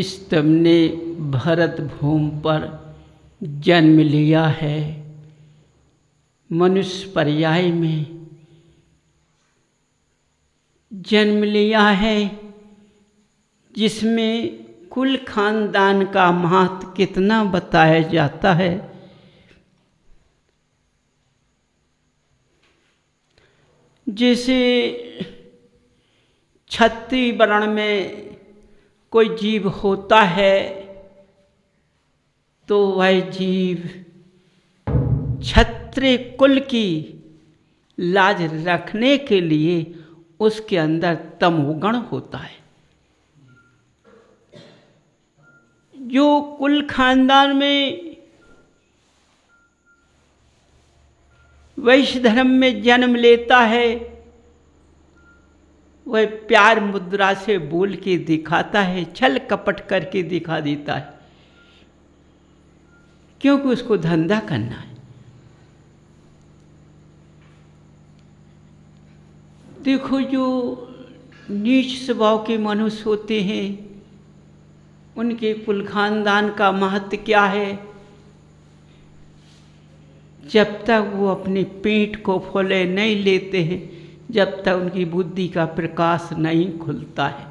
जिस तुमने भरत भूमि पर जन्म लिया है, मनुष्य पर्याय में जन्म लिया है, जिसमें कुल खानदान का महत्व कितना बताया जाता है। जैसे क्षत्रिय वर्ण में कोई जीव होता है तो वह जीव क्षत्रिय कुल की लाज रखने के लिए उसके अंदर तमोगुण होता है। जो कुल खानदान में वैश्य धर्म में जन्म लेता है, वह प्यार मुद्रा से बोल के दिखाता है, छल कपट करके दिखा देता है, क्योंकि उसको धंधा करना है। देखो, जो नीच स्वभाव के मनुष्य होते हैं, उनके कुल खानदान का महत्व क्या है। जब तक वो अपने पेट को फूले नहीं लेते हैं, जब तक उनकी बुद्धि का प्रकाश नहीं खुलता है।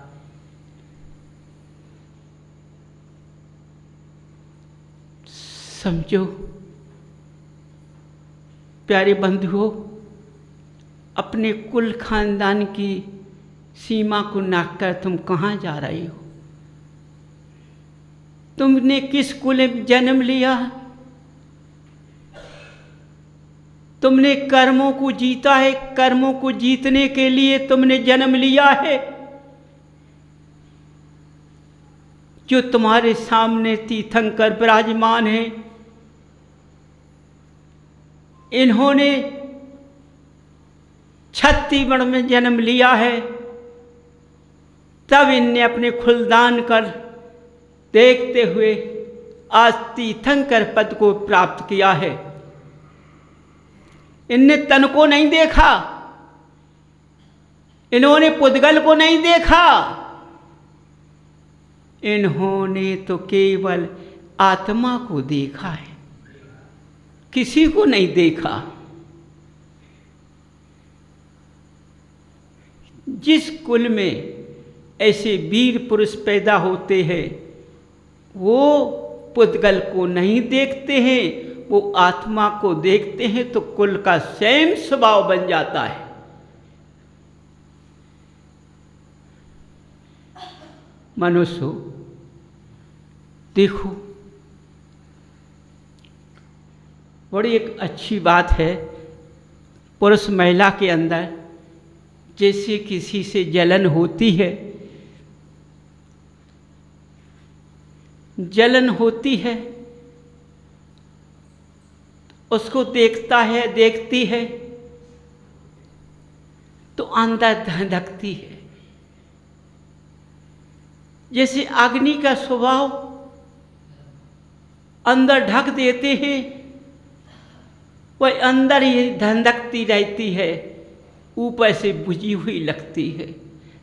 समझो प्यारे बंधुओं, अपने कुल खानदान की सीमा को नाप कर तुम कहाँ जा रहे हो। तुमने किस कुल में जन्म लिया, तुमने कर्मों को जीता है, कर्मों को जीतने के लिए तुमने जन्म लिया है। जो तुम्हारे सामने तीर्थंकर विराजमान है, इन्होंने क्षत्रिय वर्ण में जन्म लिया है, तब इनने अपने खुलदान कर देखते हुए आज तीर्थंकर पद को प्राप्त किया है। इनने तन को नहीं देखा, इन्होंने पुद्गल को नहीं देखा, इन्होंने तो केवल आत्मा को देखा है, किसी को नहीं देखा। जिस कुल में ऐसे वीर पुरुष पैदा होते हैं, वो पुद्गल को नहीं देखते हैं, वो आत्मा को देखते हैं, तो कुल का स्वयं स्वभाव बन जाता है। मनुष्य देखो, बड़ी एक अच्छी बात है, पुरुष महिला के अंदर जैसे किसी से जलन होती है, जलन होती है, उसको देखता है, देखती है, तो अंदर धधकती है। जैसे अग्नि का स्वभाव अंदर ढक देते हैं, वह अंदर ही धधकती रहती है, ऊपर से बुझी हुई लगती है,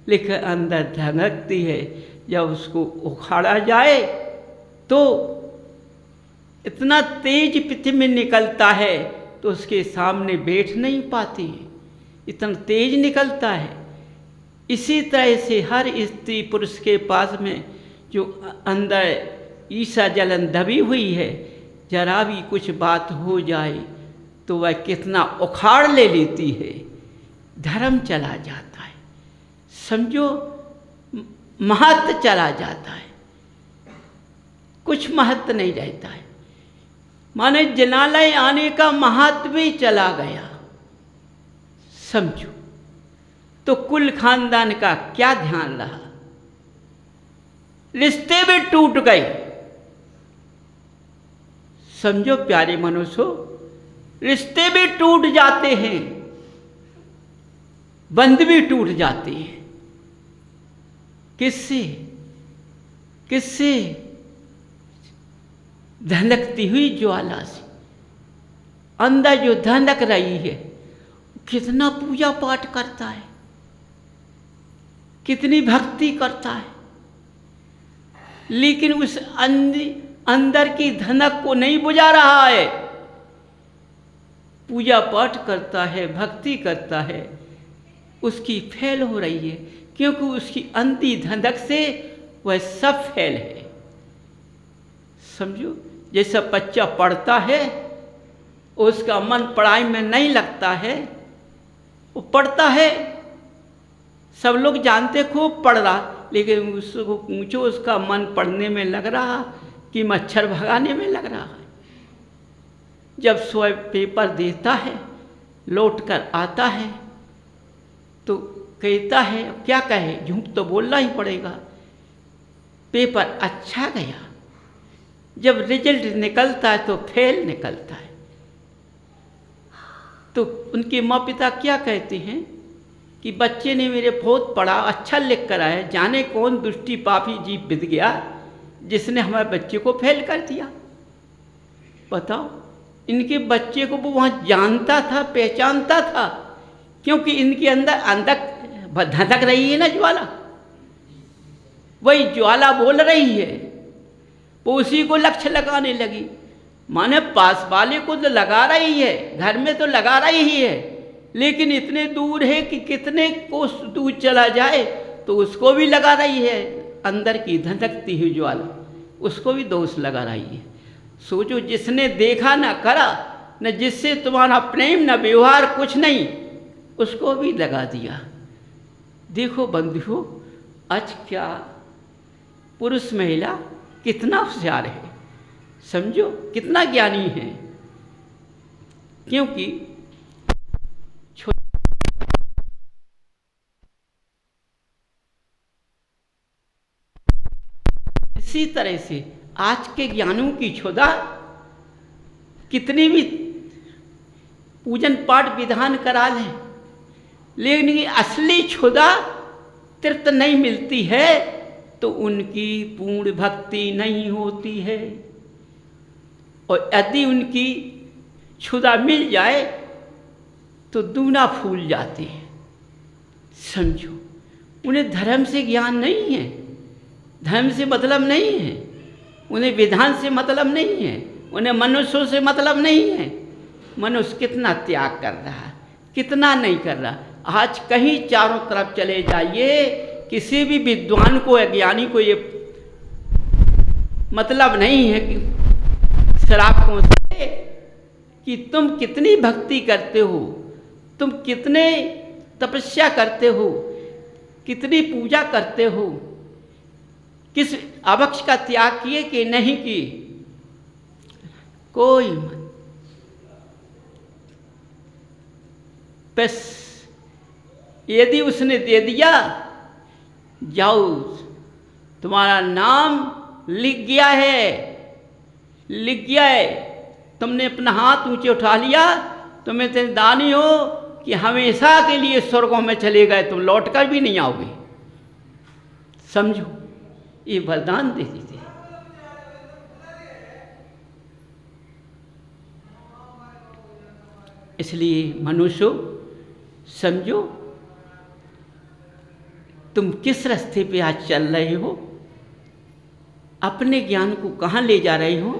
लेकिन अंदर धधकती है। जब उसको उखाड़ा जाए तो इतना तेज पृथ्वी में निकलता है तो उसके सामने बैठ नहीं पाती, इतना तेज निकलता है। इसी तरह से हर स्त्री पुरुष के पास में जो अंदर ईसा जलन दबी हुई है, जरा भी कुछ बात हो जाए तो वह कितना उखाड़ ले लेती है, धर्म चला जाता है, समझो महत्व चला जाता है, कुछ महत्व नहीं रहता है। माने जनालय आने का महत्व भी चला गया, समझो। तो कुल खानदान का क्या ध्यान रहा, रिश्ते भी टूट गए। समझो प्यारे मनुष्य, रिश्ते भी टूट जाते हैं, बंध भी टूट जाते हैं। किससे, किससे? धधकती हुई ज्वाला से। अंदर जो धधक रही है, कितना पूजा पाठ करता है, कितनी भक्ति करता है, लेकिन उस अंदर की धनक को नहीं बुझा रहा है। पूजा पाठ करता है, भक्ति करता है, उसकी फैल हो रही है, क्योंकि उसकी अंधी धंधक से वह सब फैल है। समझो, जैसा बच्चा पढ़ता है, उसका मन पढ़ाई में नहीं लगता है, वो पढ़ता है, सब लोग जानते खूब पढ़ रहा, लेकिन उसको पूछो उसका मन पढ़ने में लग रहा कि मच्छर भगाने में लग रहा है। जब स्वयं पेपर देता है, लौट कर आता है, तो कहता है, क्या कहे, झूठ तो बोलना ही पड़ेगा, पेपर अच्छा गया। जब रिजल्ट निकलता है तो फेल निकलता है। तो उनके माँ पिता क्या कहते हैं कि बच्चे ने मेरे बहुत पढ़ा, अच्छा लिख कर आया, जाने कौन दुष्टि पापी जीव बिध गया जिसने हमारे बच्चे को फेल कर दिया। बताओ, इनके बच्चे को वो वहाँ जानता था, पहचानता था, क्योंकि इनके अंदर धधक रही है ना ज्वाला, वही ज्वाला बोल रही है, वो उसी को लक्ष्य लगाने लगी। माने पास वाले को तो लगा रही है, घर में तो लगा रही ही है, लेकिन इतने दूर है कि कितने कोस दूर चला जाए तो उसको भी लगा रही है। अंदर की धधकती हुई ज्वाला उसको भी दोष लगा रही है। सोचो, जिसने देखा ना करा, न जिससे तुम्हारा प्रेम न व्यवहार कुछ नहीं, उसको भी लगा दिया। देखो बंधुओं, आज क्या पुरुष महिला कितना होशियार है, समझो कितना ज्ञानी है। क्योंकि इसी तरह से आज के ज्ञानों की क्षुधा, कितनी भी पूजन पाठ विधान करा लें, लेकिन असली क्षुधा तृप्त नहीं मिलती है तो उनकी पूर्ण भक्ति नहीं होती है। और यदि उनकी क्षुधा मिल जाए तो दूना फूल जाते हैं। समझो, उन्हें धर्म से ज्ञान नहीं है, धर्म से मतलब नहीं है, उन्हें विधान से मतलब नहीं है, उन्हें मनुष्यों से मतलब नहीं है। मनुष्य कितना त्याग कर रहा है, कितना नहीं कर रहा। आज कहीं चारों तरफ चले जाइए, किसी भी विद्वान को, ज्ञानी को ये मतलब नहीं है कि श्रावकों से कि तुम कितनी भक्ति करते हो, तुम कितने तपस्या करते हो, कितनी पूजा करते हो, किस अभक्ष का त्याग किए कि नहीं किए, कोई मन। बस यदि उसने दे दिया, जाओ तुम्हारा नाम लिख गया है, लिख गया है, तुमने अपना हाथ ऊंचे उठा लिया, तुम्हें तो दानी हो कि हमेशा के लिए स्वर्गों में चले गए, तुम लौट कर भी नहीं आओगे। समझो, ये वरदान दे देते। इसलिए मनुष्यों, समझो तुम किस रास्ते पे आज चल रहे हो, अपने ज्ञान को कहाँ ले जा रहे हो,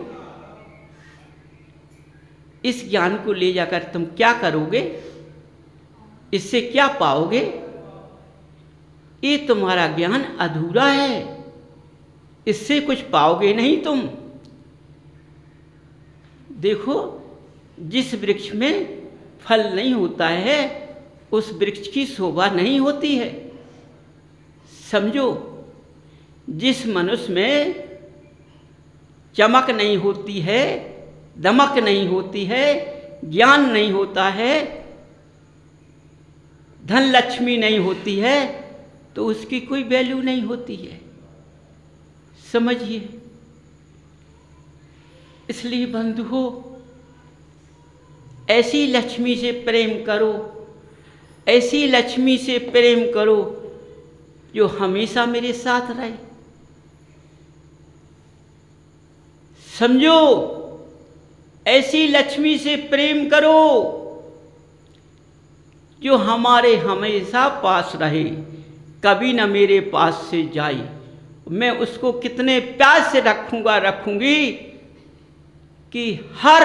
इस ज्ञान को ले जाकर तुम क्या करोगे, इससे क्या पाओगे। ये तुम्हारा ज्ञान अधूरा है, इससे कुछ पाओगे नहीं तुम। देखो, जिस वृक्ष में फल नहीं होता है उस वृक्ष की शोभा नहीं होती है। समझो, जिस मनुष्य में चमक नहीं होती है, दमक नहीं होती है, ज्ञान नहीं होता है, धन लक्ष्मी नहीं होती है, तो उसकी कोई वैल्यू नहीं होती है। समझिए। इसलिए बंधुओं, ऐसी लक्ष्मी से प्रेम करो, ऐसी लक्ष्मी से प्रेम करो जो हमेशा मेरे साथ रहे। समझो, ऐसी लक्ष्मी से प्रेम करो जो हमारे हमेशा पास रहे, कभी न मेरे पास से जाए। मैं उसको कितने प्यार से रखूंगी कि हर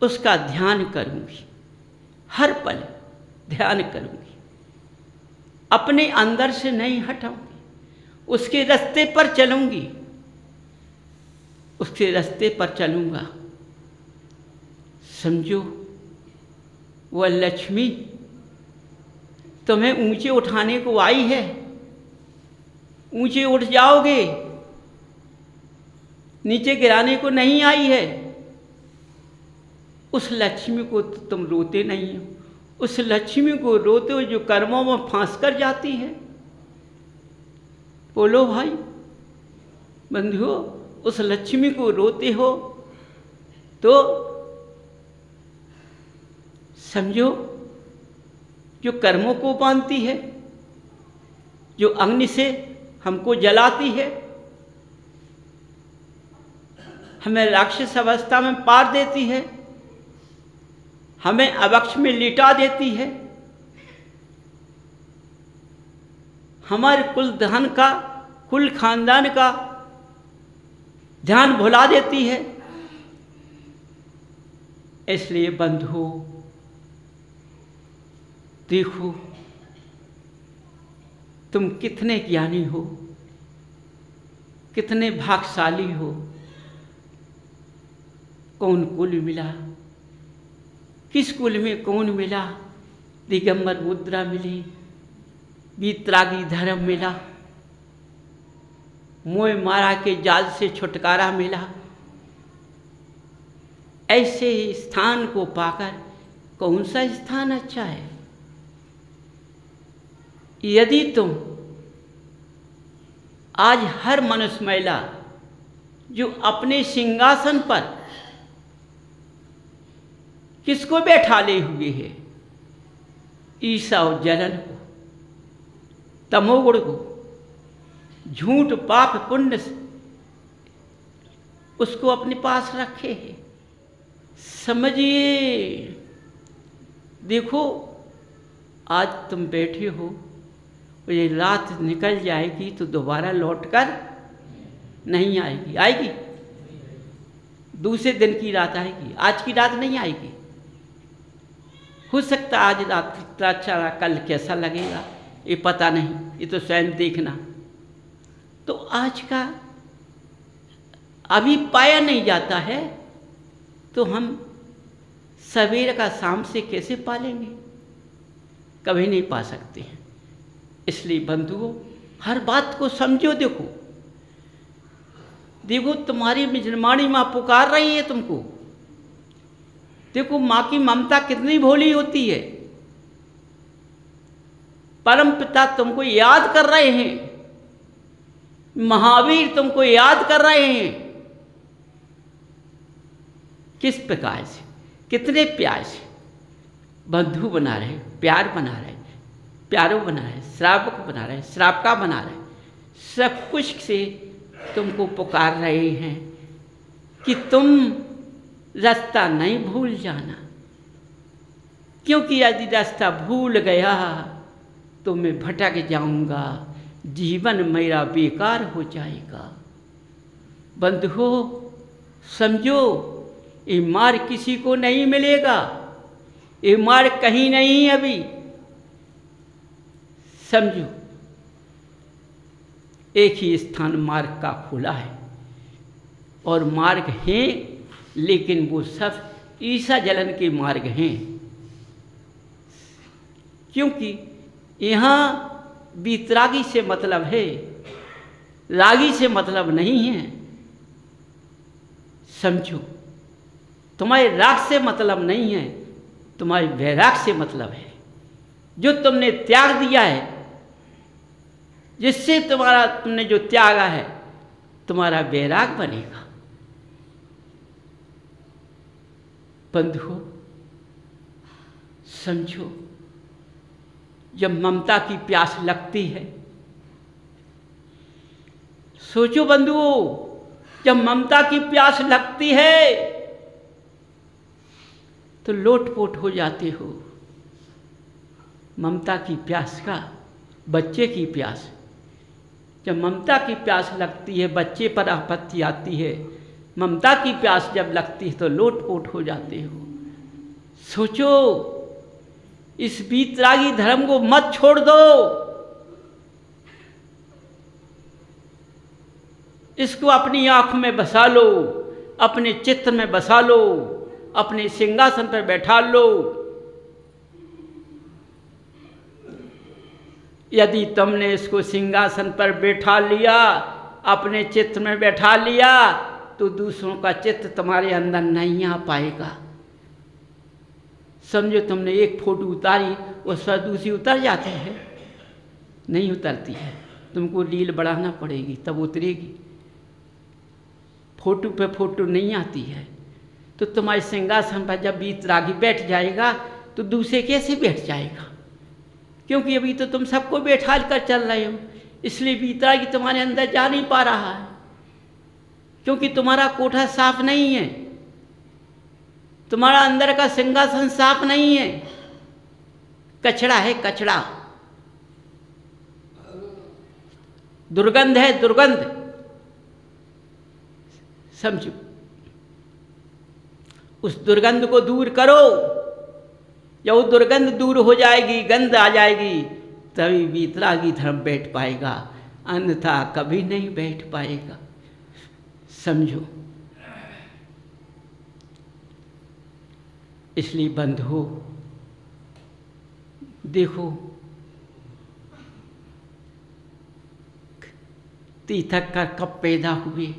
उसका ध्यान करूंगी, हर पल ध्यान करूंगी, अपने अंदर से नहीं हटाऊंगी, उसके रास्ते पर चलूंगी, उसके रास्ते पर चलूंगा। समझो, वह लक्ष्मी तुम्हें ऊंचे उठाने को आई है, ऊंचे उठ जाओगे, नीचे गिराने को नहीं आई है। उस लक्ष्मी को तो तुम रोते नहीं हो, उस लक्ष्मी को रोते हो जो कर्मों में फांस कर जाती है। बोलो भाई बंधुओं, उस लक्ष्मी को रोते हो तो समझो, जो कर्मों को बांधती है, जो अग्नि से हमको जलाती है, हमें राक्षस अवस्था में पार देती है, हमें अवक्ष में लिटा देती है, हमारे कुल धन का, कुल खानदान का ध्यान भुला देती है। इसलिए बंधुओं देखो, तुम कितने ज्ञानी हो, कितने भाग्यशाली हो। कौन कुल मिला, किस कुल में कौन मिला? दिगंबर मुद्रा मिली, वीतरागी धर्म मिला, मोह मारा के जाल से छुटकारा मिला। ऐसे स्थान को पाकर कौन सा स्थान अच्छा है? यदि तुम आज हर मनुष्य महिला जो अपने सिंहासन पर किसको बैठाले हुए है, ईर्ष्या और जलन को, तमोगुण को, झूठ पाप पुण्य से उसको अपने पास रखे है। समझिए, देखो आज तुम बैठे हो, ये रात निकल जाएगी तो दोबारा लौटकर नहीं आएगी। आएगी? दूसरे दिन की रात आएगी, आज की रात नहीं आएगी। हो सकता आज रात कितना अच्छा रहा, कल कैसा लगेगा ये पता नहीं, ये तो स्वयं देखना। तो आज का अभी पाया नहीं जाता है तो हम सवेरे का शाम से कैसे पालेंगे? कभी नहीं पा सकते हैं। इसलिए बंधुओं, हर बात को समझो। देखो देखो, तुम्हारी निर्माणी माँ पुकार रही है तुमको। देखो माँ की ममता कितनी भोली होती है। परम पिता तुमको याद कर रहे हैं, महावीर तुमको याद कर रहे हैं। किस प्रकार से, कितने प्यार से बंधु बना रहे, प्यार बना रहे, प्यारो बना रहे, श्रावक बना रहे, श्रावका बना रहे, सब कुछ से तुमको पुकार रहे हैं कि तुम रास्ता नहीं भूल जाना। क्योंकि यदि रास्ता भूल गया तो मैं भटक जाऊंगा, जीवन मेरा बेकार हो जाएगा। बंधुओं समझो, ये मार्ग किसी को नहीं मिलेगा, ये मार्ग कहीं नहीं है। अभी समझो, एक ही स्थान मार्ग का खुला है और मार्ग हैं, लेकिन वो सब ईर्ष्या जलन के मार्ग हैं। क्योंकि यहाँ वीतरागी से मतलब है, रागी से मतलब नहीं है। समझो, तुम्हारे राग से मतलब नहीं है, तुम्हारे वैराग से मतलब है। जो तुमने त्याग दिया है, जिससे तुमने जो त्यागा है, तुम्हारा वैराग बनेगा। बंधुओं समझो, जब ममता की प्यास लगती है, सोचो बंधुओं, जब ममता की प्यास लगती है तो लोटपोट हो जाते हो। ममता की प्यास का, बच्चे की प्यास। जब ममता की प्यास लगती है, बच्चे पर आपत्ति आती है, ममता की प्यास जब लगती है तो लोटपोट हो जाते हो। सोचो, इस वीतरागी धर्म को मत छोड़ दो, इसको अपनी आंख में बसा लो, अपने चित्त में बसा लो, अपने सिंहासन पर बैठा लो। यदि तुमने इसको सिंहासन पर बैठा लिया, अपने चित्त में बैठा लिया, तो दूसरों का चित्त तुम्हारे अंदर नहीं आ पाएगा। समझो तुमने एक फोटो उतारी, उस पर दूसरी उतर जाती है? नहीं उतरती है, तुमको रील बढ़ाना पड़ेगी तब उतरेगी। फोटो पे फोटो नहीं आती है। तो तुम्हारे सिंहासन पर जब वीतरागी बैठ जाएगा तो दूसरे कैसे बैठ जाएगा? क्योंकि अभी तो तुम सबको बैठा कर चल रहे हो, इसलिए वीतरागी तुम्हारे अंदर जा नहीं पा रहा है, क्योंकि तुम्हारा कोठा साफ नहीं है, तुम्हारा अंदर का सिंहासन साफ नहीं है, कचड़ा है, कचड़ा, दुर्गंध है, दुर्गंध। समझो, उस दुर्गंध को दूर करो। जब वो दुर्गंध दूर हो जाएगी, गंध आ जाएगी, तभी वीतरागी धर्म बैठ पाएगा, अन्यथा कभी नहीं बैठ पाएगा। समझो, इसलिए बंधुओं, देखो, तीर्थंकर कब पैदा हुए,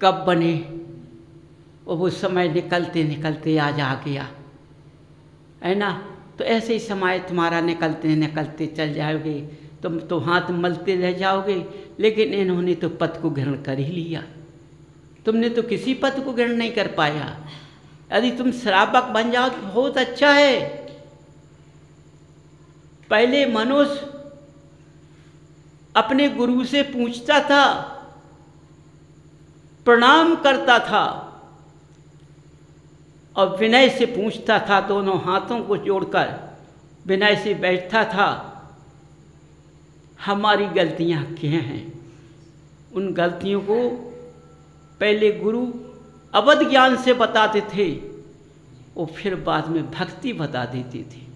कब बने, और वो समय निकलते निकलते आज आ गया, है ना। तो ऐसे ही समय तुम्हारा निकलते निकलते चल जाओगे, तुम तो हाथ मलते रह जाओगे। लेकिन इन्होंने तो पद को ग्रहण कर ही लिया, तुमने तो किसी पद को ग्रहण नहीं कर पाया। यदि तुम श्रावक बन जाओ तो बहुत अच्छा है। पहले मनुष्य अपने गुरु से पूछता था, प्रणाम करता था और विनय से पूछता था, दोनों हाथों को जोड़कर विनय से बैठता था, हमारी गलतियां क्या हैं। उन गलतियों को पहले गुरु अवध ज्ञान से बताते थे और फिर बाद में भक्ति बता देते थे।